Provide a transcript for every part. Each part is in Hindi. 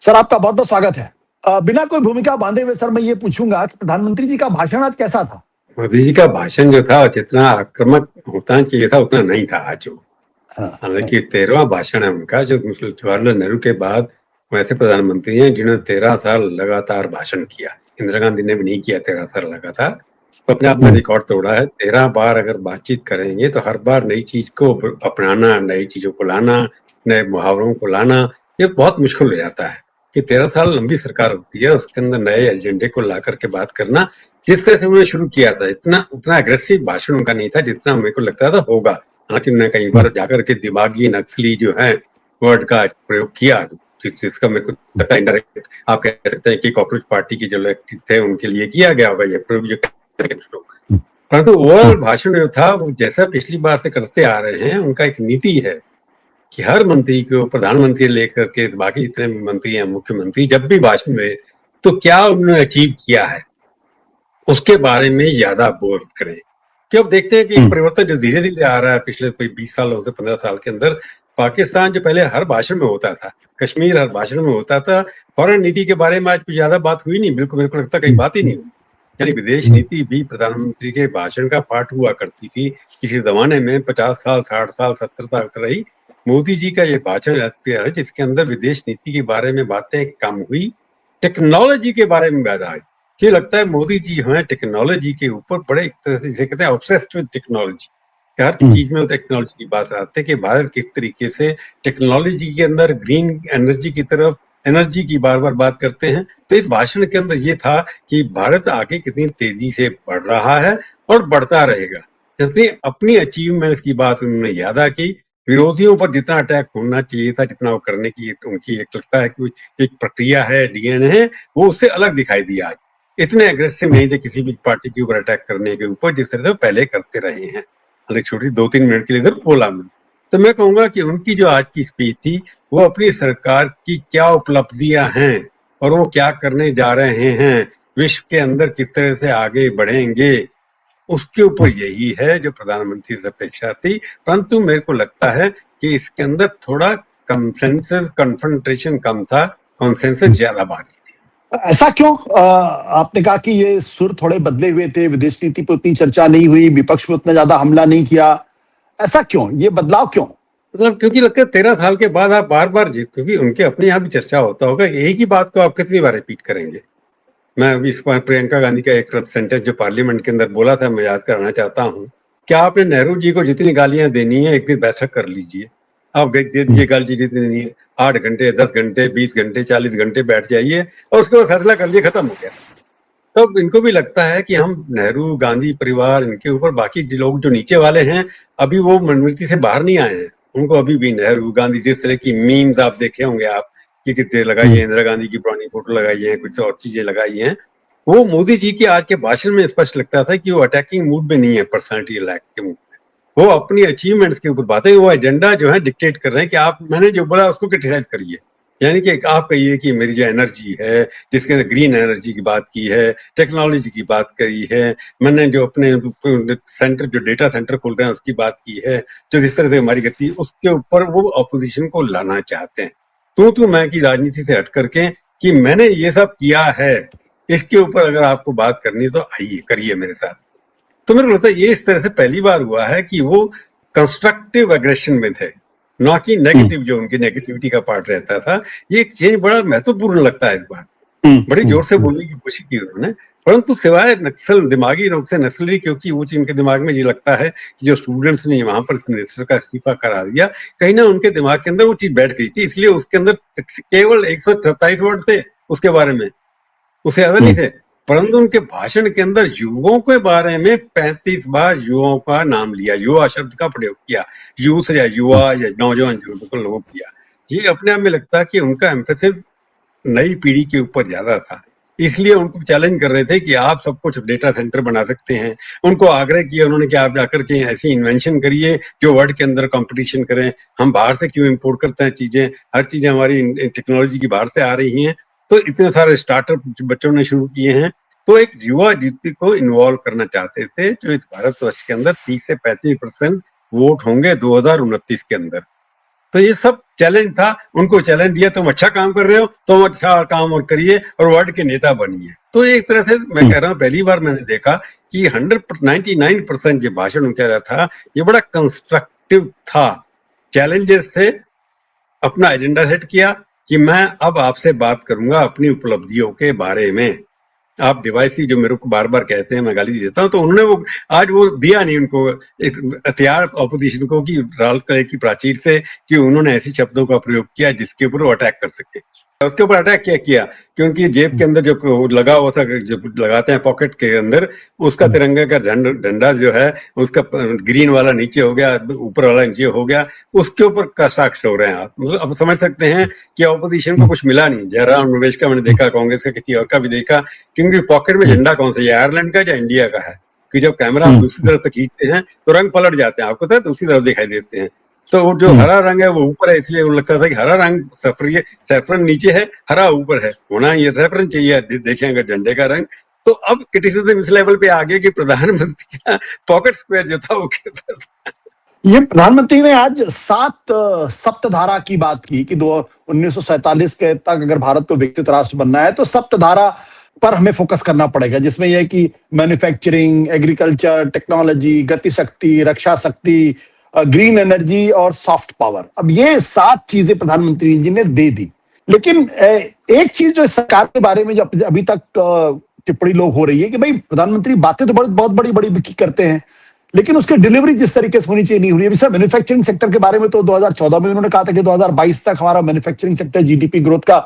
सर, आपका बहुत-बहुत स्वागत है। बिना कोई भूमिका बांधे हुए सर मैं ये पूछूँगा कि प्रधानमंत्री जी का भाषण आज कैसा था? मोदी जी का भाषण जो था जितना आक्रामक होना चाहिए था उतना नहीं था आज वो। हाँ, हालांकि 13वां भाषण है उनका जो जवाहरलाल नेहरू के बाद वैसे प्रधानमंत्री हैं जिन्होंने 13 साल लगातार भाषण किया। इंदिरा गांधी ने भी नहीं किया 13 साल लगातार। तो अपने आप में रिकॉर्ड तोड़ा है। 13 बार अगर बातचीत करेंगे तो हर बार नई चीज को अपनाना, नई चीजों को लाना, नए मुहावरों को लाना, ये बहुत मुश्किल हो जाता है कि 13 साल लंबी सरकार होती है, उसके अंदर नए एजेंडे को ला करके बात करना। जिस तरह से उन्होंने शुरू किया था उतना अग्रेसिव भाषण उनका नहीं था जितना मेरे को लगता था होगा। हालांकि उन्होंने कई बार जाकर के दिमागी नक्सली जो है वर्ड का प्रयोग किया, जिसका मेरे को लगता है इनडायरेक्ट आप कह सकते हैं कि कॉकरोच पार्टी के जो लोग थे उनके लिए किया गया होगा ये प्रयोग जो लोग। परंतु ओवरऑल भाषण जो था वो जैसा पिछली बार से करते आ रहे हैं, उनका एक नीति है कि हर मंत्री को प्रधानमंत्री लेकर के बाकी जितने भी मंत्री हैं, मुख्यमंत्री जब भी भाषण में तो क्या उन्होंने अचीव किया है उसके बारे में ज्यादा बोल करें। कि अब देखते हैं कि एक परिवर्तन जो धीरे धीरे आ रहा है पिछले कोई 20 सालों से 15 साल के अंदर। पाकिस्तान जो पहले हर भाषण में होता था, कश्मीर हर भाषण में होता था, फॉरेन नीति के बारे में आज कुछ ज्यादा बात हुई नहीं, बिल्कुल मेरे को लगता कहीं बात ही नहीं हुई। यानी विदेश नीति भी प्रधानमंत्री के भाषण का पार्ट हुआ करती थी। किसी जमाने में 50 साल 60 साल 70 साल रही। मोदी जी का ये भाषण है जिसके अंदर विदेश नीति के बारे में बातें कम हुई, टेक्नोलॉजी के बारे में ज्यादा आई। कि लगता है मोदी जी हैं टेक्नोलॉजी के ऊपर बड़े एक तरह से जिसे कहते हैं ऑब्सेस्ड विद टेक्नोलॉजी। हर चीज में टेक्नोलॉजी की बात आते हैं कि भारत किस तरीके से टेक्नोलॉजी के अंदर ग्रीन एनर्जी की तरफ एनर्जी की बार बार बात करते हैं। तो इस भाषण के अंदर ये था कि भारत आगे कितनी तेजी से बढ़ रहा है और बढ़ता रहेगा। जितनी अपनी अचीवमेंट्स की बात उन्होंने ज्यादा की, विरोधियों पर जितना अटैक होना चाहिए था, जितना वो करने की उनकी एक लगता है कि एक प्रक्रिया है, डीएनए है, वो उससे अलग दिखाई दिया आज। इतने एग्रेसिव नहीं थे किसी भी पार्टी के ऊपर अटैक करने के ऊपर जिस तरह से पहले करते रहे हैं। हालांकि छोटी 2-3 मिनट के लिए इधर बोला मैंने। तो मैं कहूंगा कि उनकी जो आज की स्पीच थी वो अपनी सरकार की क्या उपलब्धियां हैं और वो क्या करने जा रहे हैं, विश्व के अंदर किस तरह से आगे बढ़ेंगे, उसके ऊपर यही है जो प्रधानमंत्री से अपेक्षा थी। परंतु मेरे को लगता है कि इसके अंदर थोड़ा कंसेंसस कन्फ्रंटेशन कम था, कंसेंसस ज्यादा बाकी थी। ऐसा क्यों? आपने कहा कि ये सुर थोड़े बदले हुए थे, विदेश नीति पे उतनी चर्चा नहीं हुई, विपक्ष पे उतना ज्यादा हमला नहीं किया। ऐसा क्यों? ये बदलाव क्यों? मतलब क्योंकि लगता है 13 साल के बाद आप बार बार क्योंकि उनके अपने यहाँ भी चर्चा होता होगा, एक ही बात को आप कितनी बार रिपीट करेंगे। मैं अभी इस बार प्रियंका गांधी का एक सेंटेंस जो पार्लियामेंट के अंदर बोला था मैं याद कराना चाहता हूँ। क्या आपने नेहरू जी को जितनी गालियां देनी है एक दिन बैठक कर लीजिए, आप दे दीजिए गाली जितनी देनी है, 8 घंटे 10 घंटे 20 घंटे 40 घंटे बैठ जाइए और उसके बाद फैसला कर लिए, खत्म हो गया। तब इनको भी लगता है कि हम नेहरू गांधी परिवार इनके ऊपर बाकी लोग जो नीचे वाले हैं अभी वो मनोवृत्ति से बाहर नहीं आए हैं। उनको अभी भी नेहरू गांधी जिस तरह की मीम्स आप देखे होंगे आप कि कितने लगाई है, इंदिरा गांधी की पुरानी फोटो लगाई है, कुछ और चीजें लगाई हैं, वो मोदी जी के आज के भाषण में स्पष्ट लगता था कि वो अटैकिंग मूड में नहीं है, पर्सनैलिटी अटैक के मूड में। वो अपनी अचीवमेंट्स के ऊपर बातें, वो एजेंडा जो है डिक्टेट कर रहे हैं कि आप मैंने जो बोला उसको क्रिटिसाइज करिए। यानी कि आप कहिए कि मेरी जो एनर्जी है जिसके अंदर ग्रीन एनर्जी की बात की है, टेक्नोलॉजी की बात करी है, मैंने जो अपने सेंटर जो डेटा सेंटर खोल रहे हैं उसकी बात की है, जो जिस तरह से हमारी गति उसके ऊपर वो अपोजिशन को लाना चाहते हैं। तू मैं की राजनीति से हट करके कि मैंने ये सब किया है, इसके ऊपर अगर आपको बात करनी तो आइए करिए मेरे साथ। तो मेरे को लगता है ये इस तरह से पहली बार हुआ है कि वो कंस्ट्रक्टिव एग्रेशन में थे, ना कि नेगेटिव जो उनकी नेगेटिविटी का पार्ट रहता था। ये एक चेंज बड़ा महत्वपूर्ण लगता है इस बार। बड़ी जोर से बोलने की कोशिश की उन्होंने, परंतु सिवाय नक्सल दिमागी रूप से नक्सली, क्योंकि वो चीज उनके दिमाग में ये लगता है कि जो स्टूडेंट्स ने वहां पर मिनिस्टर का इस्तीफा करा दिया, कहीं ना उनके दिमाग के अंदर वो चीज बैठ गई थी, इसलिए उसके अंदर केवल 127 वर्ड थे उसके बारे में, उससे ज्यादा नहीं थे। परंतु उनके भाषण के अंदर युवाओं के बारे में 35 बार युवाओं का नाम लिया, युवा शब्द का प्रयोग किया, यूथ या युवा या नौजवान जो लोगों किया। ये अपने आप में लगता है कि उनका एम्फेसिस नई पीढ़ी के ऊपर ज्यादा था, इसलिए उनको चैलेंज कर रहे थे कि आप सब कुछ डेटा सेंटर बना सकते हैं। उनको आग्रह किया उन्होंने कि आप जाकर के ऐसी इन्वेंशन करिए जो वर्ल्ड के अंदर कंपटीशन करें। हम बाहर से क्यों इंपोर्ट करते हैं चीजें, हर चीजें हमारी टेक्नोलॉजी की बाहर से आ रही हैं। तो इतने सारे स्टार्टअप बच्चों ने शुरू किए हैं। तो एक युवा नीति को इन्वॉल्व करना चाहते थे जो इस भारतवर्ष के अंदर 30 से 35% वोट होंगे 2029 के अंदर। तो ये सब चैलेंज था, उनको चैलेंज दिया, तुम अच्छा काम कर रहे हो, तुम अच्छा काम और करिए और वर्ल्ड के नेता बनिए। तो एक तरह से मैं कह रहा हूँ, पहली बार मैंने देखा कि 99% जो भाषण उनका था, ये बड़ा कंस्ट्रक्टिव था। चैलेंजेस थे, अपना एजेंडा सेट किया कि मैं अब आपसे बात करूंगा अपनी उपलब्धियों के बारे में। आप डिवाइसिव जो मेरे को बार बार कहते हैं, मैं गाली देता हूं, तो उन्होंने वो आज वो दिया नहीं उनको एक हथियार ऑपोजिशन को कि लाल किले की प्राचीर से, कि उन्होंने ऐसे शब्दों का प्रयोग किया जिसके ऊपर वो अटैक कर सके। उसके ऊपर अटैक क्या किया कि उनकी जेब के अंदर जो लगा हुआ था, जब लगाते हैं पॉकेट के अंदर, उसका तिरंगा का डंडा जो है उसका ग्रीन वाला नीचे हो गया, ऊपर वाला नीचे हो गया, उसके ऊपर कटाक्ष हो रहे हैं आप। मतलब अब समझ सकते हैं कि ऑपोजिशन को कुछ मिला नहीं। जयराम रमेश का मैंने देखा, कांग्रेस का किसी और का भी देखा, क्योंकि पॉकेट में झंडा कौन सा है, आयरलैंड का या इंडिया का है, कि जब कैमरा आप दूसरी तरफ से खींचते हैं तो रंग पलट जाते हैं, आपको पता है, दूसरी तरफ दिखाई देते हैं। तो वो जो हरा रंग है वो ऊपर है, इसलिए वो लगता था कि हरा रंग सैफरन नीचे है, हरा ऊपर है, होना ये सैफरन चाहिए देखें अगर झंडे का रंग। तो अब क्रिटिसिज्म इस लेवल पे आ गया कि प्रधानमंत्री का पॉकेट स्क्वायर जो था वो कैसा था। ये प्रधानमंत्री ने आज 7 सप्तधारा की बात की कि 1947 के तक अगर भारत को विकसित राष्ट्र बनना है तो सप्तधारा पर हमें फोकस करना पड़ेगा, जिसमें यह है कि मैन्युफैक्चरिंग, एग्रीकल्चर, टेक्नोलॉजी, गति शक्ति, रक्षा शक्ति, ग्रीन एनर्जी और सॉफ्ट पावर। अब ये 7 चीजें प्रधानमंत्री जी ने दे दी। लेकिन एक चीज जो सरकार के बारे में जो अभी तक टिप्पणी लोग हो रही है कि भाई प्रधानमंत्री बातें तो बहुत बड़ी बड़ी करते हैं, लेकिन उसकी डिलीवरी जिस तरीके से होनी चाहिए नहीं हो रही है। अभी सर मैन्युफैक्चरिंग सेक्टर के बारे में तो 2014 में उन्होंने कहा था कि 2022 तक हमारा मैन्युफैक्चरिंग सेक्टर जीडीपी ग्रोथ का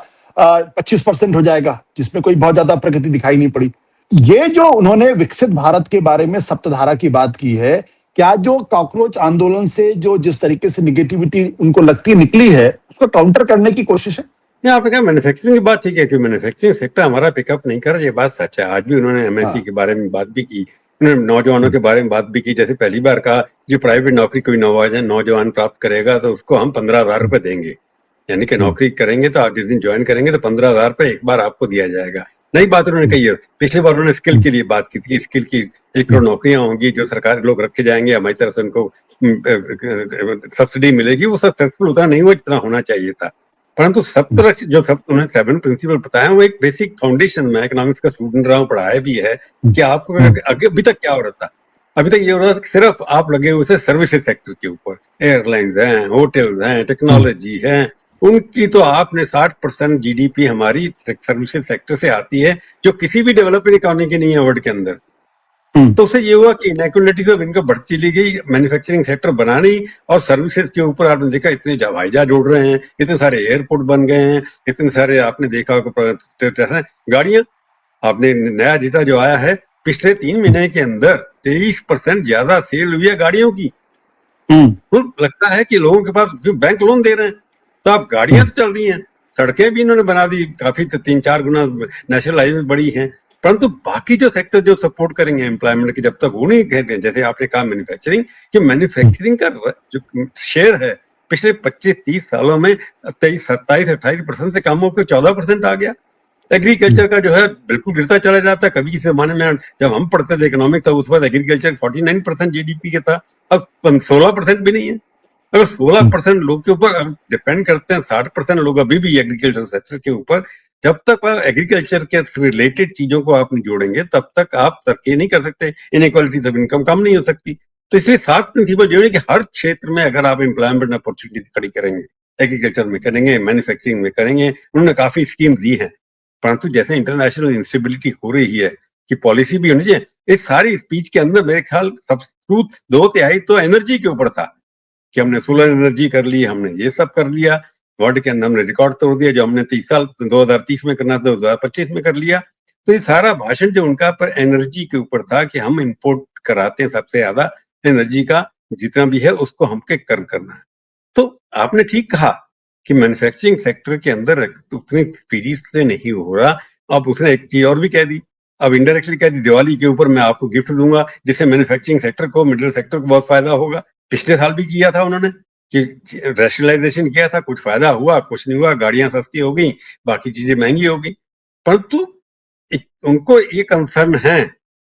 25% हो जाएगा, जिसमें कोई बहुत ज्यादा प्रगति दिखाई नहीं पड़ी। ये जो उन्होंने विकसित भारत के बारे में सप्तधारा की बात की है, क्या जो कॉकरोच आंदोलन से जो जिस तरीके से निगेटिविटी उनको लगती निकली है, उसको काउंटर करने की कोशिश है? आपने कहा मैन्युफैक्चरिंग की बात ठीक है कि मैन्युफैक्चरिंग सेक्टर हमारा पिकअप नहीं कर रहा, ये बात सच है। आज भी उन्होंने एमएससी के बारे में बात भी की, उन्होंने नौजवानों के बारे में बात भी की। जैसे पहली बार कहा जो प्राइवेट नौकरी कोई नौजवान प्राप्त करेगा तो उसको हम 15,000 रुपए देंगे, यानी कि नौकरी करेंगे तो आप जिस दिन ज्वाइन करेंगे तो 15,000 रुपए एक बार आपको दिया जाएगा। नई बात उन्होंने कही है। पिछली बार उन्होंने स्किल के लिए बात की थी, स्किल की 1 करोड़ नौकरियां होंगी जो सरकारी लोग रखे जाएंगे, हमारी तरफ से उनको सब्सिडी मिलेगी। वो सक्सेसफुल उतना नहीं हुआ जितना होना चाहिए था, परंतु उन्होंने 7 प्रिंसिपल बताया, वो एक बेसिक फाउंडेशन में इकोनॉमिक्स का स्टूडेंट रहा हूँ, पढ़ाया भी है कि आपको अभी तक क्या हो रहा था। अभी तक ये हो रहा था कि सिर्फ आप लगे हुए थे सर्विसेज सेक्टर के ऊपर, एयरलाइंस हैं, होटल्स हैं, टेक्नोलॉजी है, उनकी तो आपने 60% जीडीपी हमारी सर्विसेज सेक्टर से आती है, जो किसी भी डेवलपिंग इकोनॉमी की नहीं है वर्ल्ड के अंदर। तो उससे ये हुआ कि इनइक्वालिटीज ऑफ इनकम बढ़ती चली गई। मैन्युफैक्चरिंग सेक्टर बना नहीं और सर्विसेज के ऊपर आपने देखा इतने हवाई जहाज उड़ रहे हैं, इतने सारे एयरपोर्ट बन गए हैं, इतने सारे आपने देखा गाड़ियां। आपने नया डेटा जो आया है, पिछले 3 महीने के अंदर 23% ज्यादा सेल हुई है गाड़ियों की। तो लगता है कि लोगों के पास जो बैंक लोन दे रहे हैं, तो आप गाड़ियां तो चल रही हैं, सड़कें भी इन्होंने बना दी, काफी 3-4 गुना नेशनल हाईवे बड़ी हैं, परंतु बाकी जो सेक्टर जो सपोर्ट करेंगे एम्प्लॉयमेंट की, जब तक वो नहीं कहेंगे, जैसे आपने कहा मैन्युफैक्चरिंग, कि मैन्युफैक्चरिंग का जो शेयर है पिछले 25-30 सालों में 27-28% से कम होकर 14% आ गया। एग्रीकल्चर का जो है बिल्कुल गिरता चला जाता है। कभी किसी जमाने में जब हम पढ़ते थे इकोनॉमिक, तब उस वक्त एग्रीकल्चर 49% जीडीपी के था, अब 16% भी नहीं है। अगर 16% लोग के ऊपर डिपेंड करते हैं, 60% लोग अभी भी एग्रीकल्चर सेक्टर के ऊपर, जब तक एग्रीकल्चर के रिलेटेड चीजों को आप नहीं जोड़ेंगे तब तक आप तरक्की नहीं कर सकते, इनइक्वालिटीज ऑफ इनकम कम नहीं हो सकती। तो इसलिए 7 प्रिंसिपल जो है कि हर क्षेत्र में अगर आप एम्प्लॉयमेंट अपॉर्चुनिटी खड़ी करेंगे, एग्रीकल्चर में करेंगे, मैन्युफैक्चरिंग में करेंगे, उन्होंने काफी स्कीम दी है, परंतु जैसे इंटरनेशनल इंस्टेबिलिटी हो रही है कि पॉलिसी भी होनी चाहिए। इस सारी स्पीच के अंदर मेरे ख्याल सब ट्रूथ 2/3 तो एनर्जी के ऊपर था कि हमने सोलर एनर्जी कर ली, हमने ये सब कर लिया, वर्ल्ड के अंदर हमने रिकॉर्ड तोड़ दिया, जो हमने 30 साल 2030 में करना था 2025 में कर लिया। तो ये सारा भाषण जो उनका पर एनर्जी के ऊपर था कि हम इंपोर्ट कराते हैं सबसे ज्यादा एनर्जी का, जितना भी है उसको हमके कर्व करना है। तो आपने ठीक कहा कि मैन्युफैक्चरिंग सेक्टर के अंदर उतनी स्पीडी से नहीं हो रहा। अब उसने एक चीज और भी कह दी, अब इनडायरेक्टली कह दी, दिवाली के ऊपर मैं आपको गिफ्ट दूंगा, जिससे मैन्युफैक्चरिंग सेक्टर को, मिडिल सेक्टर को बहुत फायदा होगा। पिछले साल भी किया था उन्होंने कि रैशनलाइजेशन किया था, कुछ फायदा हुआ, कुछ नहीं हुआ, गाड़ियां सस्ती हो गई, बाकी चीजें महंगी हो गई। परंतु उनको ये कंसर्न है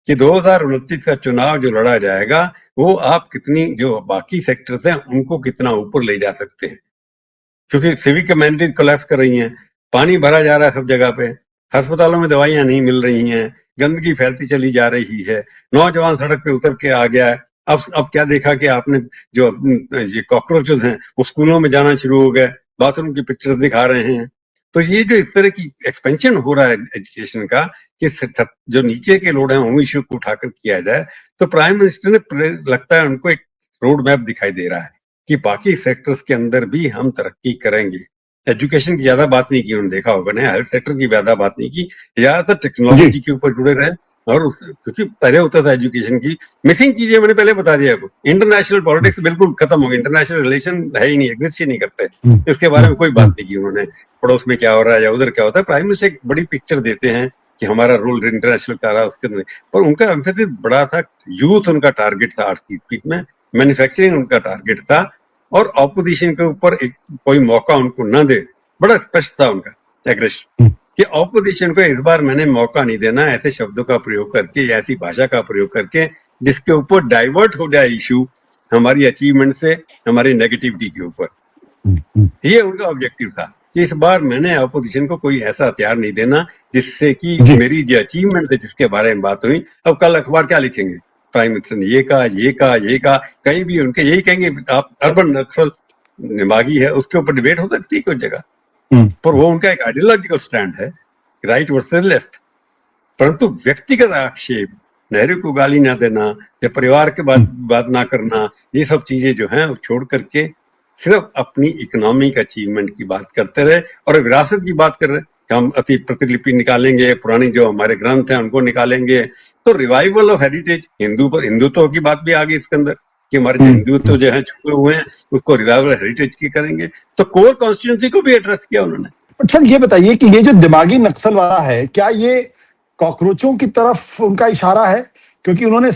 कि 2029 का चुनाव जो लड़ा जाएगा वो आप कितनी, जो बाकी सेक्टर्स हैं उनको कितना ऊपर ले जा सकते हैं। क्योंकि सिविक कम्युनिटीज कोलैप्स कर रही हैं, पानी भरा जा रहा है सब जगह पे, अस्पतालों में दवाइयां नहीं मिल रही हैं, गंदगी फैलती चली जा रही है, नौजवान सड़क पे उतर के आ गया है। अब क्या देखा कि आपने जो ये कॉकरोचेस हैं वो स्कूलों में जाना शुरू हो गए, बाथरूम की पिक्चर्स दिखा रहे हैं। तो ये जो इस तरह की एक्सपेंशन हो रहा है एजुकेशन का कि जो नीचे के लोग हैं उन इश्यू को उठाकर किया जाए, तो प्राइम मिनिस्टर ने लगता है उनको एक रोड मैप दिखाई दे रहा है कि बाकी सेक्टर्स के अंदर भी हम तरक्की करेंगे। एजुकेशन की ज्यादा बात नहीं की उन्होंने, देखा होगा ना, हेल्थ सेक्टर की ज्यादा बात नहीं की, ज्यादातर टेक्नोलॉजी के ऊपर जुड़े रहे। और क्योंकि पहले होता था एजुकेशन की मिसिंग चीजें मैंने पहले बता दिया आपको, इंटरनेशनल पॉलिटिक्स बिल्कुल खत्म हो गई, इंटरनेशनल रिलेशन है ही नहीं, एग्जिस्ट ही नहीं करते, इसके बारे में कोई बात नहीं की उन्होंने, पड़ोस में क्या हो रहा है या उधर क्या होता है। प्राइम मिनिस्टर एक बड़ी पिक्चर देते हैं कि हमारा रोल इंटरनेशनल का रहा उसके अंदर, पर उनका एम्फेसिस बड़ा था, यूथ उनका टारगेट था आज की स्पीच में, मैन्युफैक्चरिंग उनका टारगेट था, और ऑपोजिशन के ऊपर कोई मौका उनको न दे, बड़ा स्पष्ट था उनका एग्रेशन कि ऑपोजिशन को इस बार मैंने मौका नहीं देना ऐसे शब्दों का प्रयोग करके या ऐसी भाषा का प्रयोग करके जिसके ऊपर डाइवर्ट हो जाए इशू हमारी अचीवमेंट से, हमारी नेगेटिविटी के ऊपर। ये उनका ऑब्जेक्टिव था कि इस बार मैंने ऑपोजिशन को कोई ऐसा हथियार नहीं देना जिससे कि मेरी जो अचीवमेंट है जिसके बारे में बात हुई, अब कल अखबार क्या लिखेंगे, प्राइम मिनिस्टर ने ये कहा, ये कहा, ये कहा, कहीं भी उनके यही कहेंगे आप अर्बन नक्सल निभागी है, उसके ऊपर डिबेट हो सकती है कुछ जगह, पर वो उनका एक आइडियोलॉजिकल स्टैंड है, राइट वर्सेस लेफ्ट। परंतु व्यक्तिगत आक्षेप, नेहरू को गाली ना देना या परिवार के बात ना करना, ये सब चीजें जो हैं छोड़ करके सिर्फ अपनी इकोनॉमिक अचीवमेंट की बात करते रहे और विरासत की बात कर रहे कि हम अति प्रतिलिपि निकालेंगे, पुरानी जो हमारे ग्रंथ हैं उनको निकालेंगे। तो रिवाइवल ऑफ हेरिटेज, हिंदुत्व की बात भी आ गई इसके अंदर कि हमारे हिंदुत्व जो है छुपे हुए हैं उसको रिवाइवल हेरिटेज की करेंगे। तो कोर कॉन्स्टिट्यूंसी को भी एड्रेस किया उन्होंने। सर ये बताइए कि ये जो दिमागी नक्सल वाला है, क्या ये कॉकरोचों की तरफ उनका इशारा है? क्योंकि उन्होंने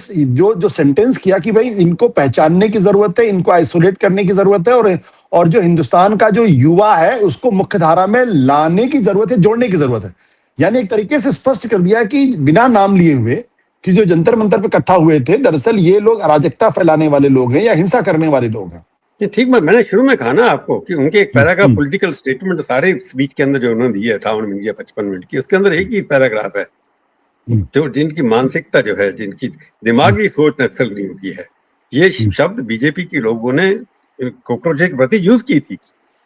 जो सेंटेंस किया कि भाई इनको पहचानने की जरूरत है, इनको आइसोलेट करने की जरूरत है, और जो हिंदुस्तान का जो युवा है उसको मुख्य धारा में लाने की जरूरत है, जोड़ने की जरूरत है। यानी एक तरीके से स्पष्ट कर दिया कि बिना नाम लिए हुए कि जो जंतर मंतर पे इकट्ठा हुए थे, दरअसल ये लोग अराजकता फैलाने वाले लोग हैं या हिंसा करने वाले लोग हैं। ये ठीक बात, मैंने शुरू में कहा ना आपको कि उनके एक पैराग्राफ पॉलिटिकल स्टेटमेंट सारे स्पीच के अंदर जो उन्होंने दी है 58 मिनट या 55 मिनट की, उसके अंदर एक ही पैराग्राफ है जो जिनकी मानसिकता जो है, जिनकी दिमागी सोच नक्सल नींव की है। ये शब्द बीजेपी के लोगों ने कॉकरोच के प्रति यूज की थी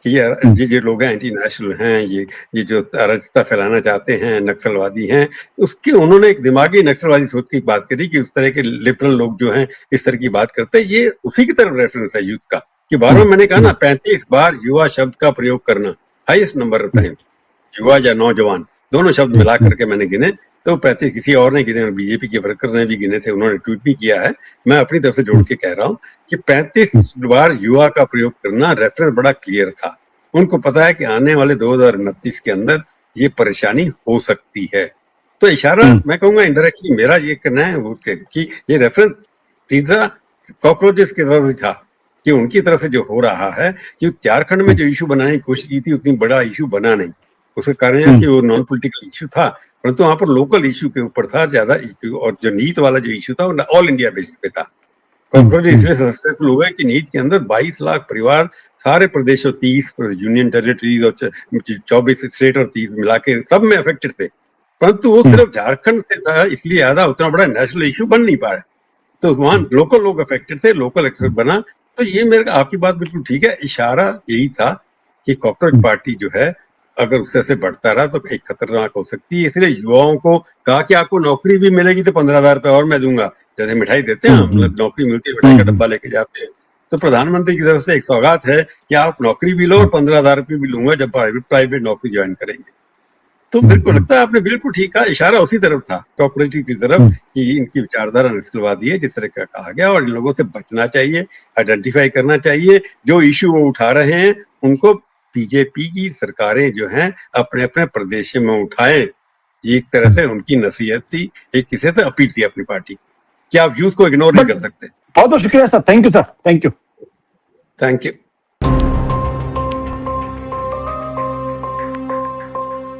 कि ये लोग हैं एंटी नेशनल हैं, ये जो अराजकता फैलाना चाहते हैं, नक्सलवादी हैं। उसके उन्होंने एक दिमागी नक्सलवादी सोच की बात करी कि उस तरह के लिबरल लोग जो हैं इस तरह की बात करते हैं। ये उसी की तरफ रेफरेंस है यूथ का कि बार मैंने कहा ना 35 बार युवा शब्द का प्रयोग करना, हाईएस्ट नंबर ऑफ टाइम, युवा या नौजवान दोनों शब्द मिला करके मैंने गिने, तो 35 किसी और ने गिने, बीजेपी के वर्कर ने भी गिने थे, उन्होंने ट्वीट भी किया है, मैं अपनी तरफ से जोड़ के कह रहा हूँ कि 35 बार युवा का प्रयोग करना रेफरेंस बड़ा क्लियर था। उनको पता है कि आने वाले 2029 के अंदर ये परेशानी हो सकती है। तो इशारा मैं कहूंगा इनडायरेक्टली मेरा ये कहना है कि ये रेफरेंस सीधा कॉकरोचेस की तरफ था कि उनकी तरफ से जो हो रहा है कि झारखंड में जो इशू बनाने की कोशिश की थी उतनी बड़ा इशू बना नहीं। उसका कारण है कि वो नॉन पॉलिटिकल इशू था, परंतु वहां पर लोकल इशू के ऊपर था ज्यादा, और जो नीट वाला जो इशू था वो ऑल इंडिया बेसिस पे था। कॉकरोच इसलिए सक्सेसफुल हुआ कि नीट के अंदर 22 लाख परिवार सारे प्रदेशों, 30 यूनियन टेरिटरीज और 24 स्टेट और 30 मिला के सब में अफेक्टेड थे, परंतु वो सिर्फ झारखंड से था, इसलिए ज्यादा उतना बड़ा नेशनल इशू बन नहीं पाया। तो वहां लोकल लोग अफेक्टेड थे, लोकल एक्सपर्ट बना। तो ये मेरे आपकी बात बिल्कुल ठीक है, इशारा यही था कि कॉकरोच पार्टी जो है अगर उससे से बढ़ता रहा तो एक खतरनाक हो सकती है। इसलिए युवाओं को कहा कि आपको नौकरी भी मिलेगी तो 15,000 रुपए और मैं दूंगा, जैसे मिठाई देते हैं हम, नौकरी मिलती है मिठाई का डब्बा लेके जाते हैं, तो प्रधानमंत्री की तरफ से एक सौगात है कि आप नौकरी भी लो और 15,000 रुपये भी लूंगा जब प्राइवेट नौकरी ज्वाइन करेंगे। तो बिल्कुल लगता है आपने बिल्कुल ठीक कहा, इशारा उसी तरफ था, कॉपरेटिव की तरफ, कि इनकी विचारधारा नस्लवादी है जिस तरह का कहा गया, और इन लोगों से बचना चाहिए, आइडेंटिफाई करना चाहिए। जो इशू वो उठा रहे हैं उनको बीजेपी की सरकारें जो हैं अपने अपने प्रदेश में उठाएं। ये एक तरह से उनकी नसीहत थी, एक किसी से अपील थी अपनी पार्टी कि आप यूथ को इग्नोर नहीं कर सकते। बहुत बहुत शुक्रिया sir, thank you sir, thank you. Thank you.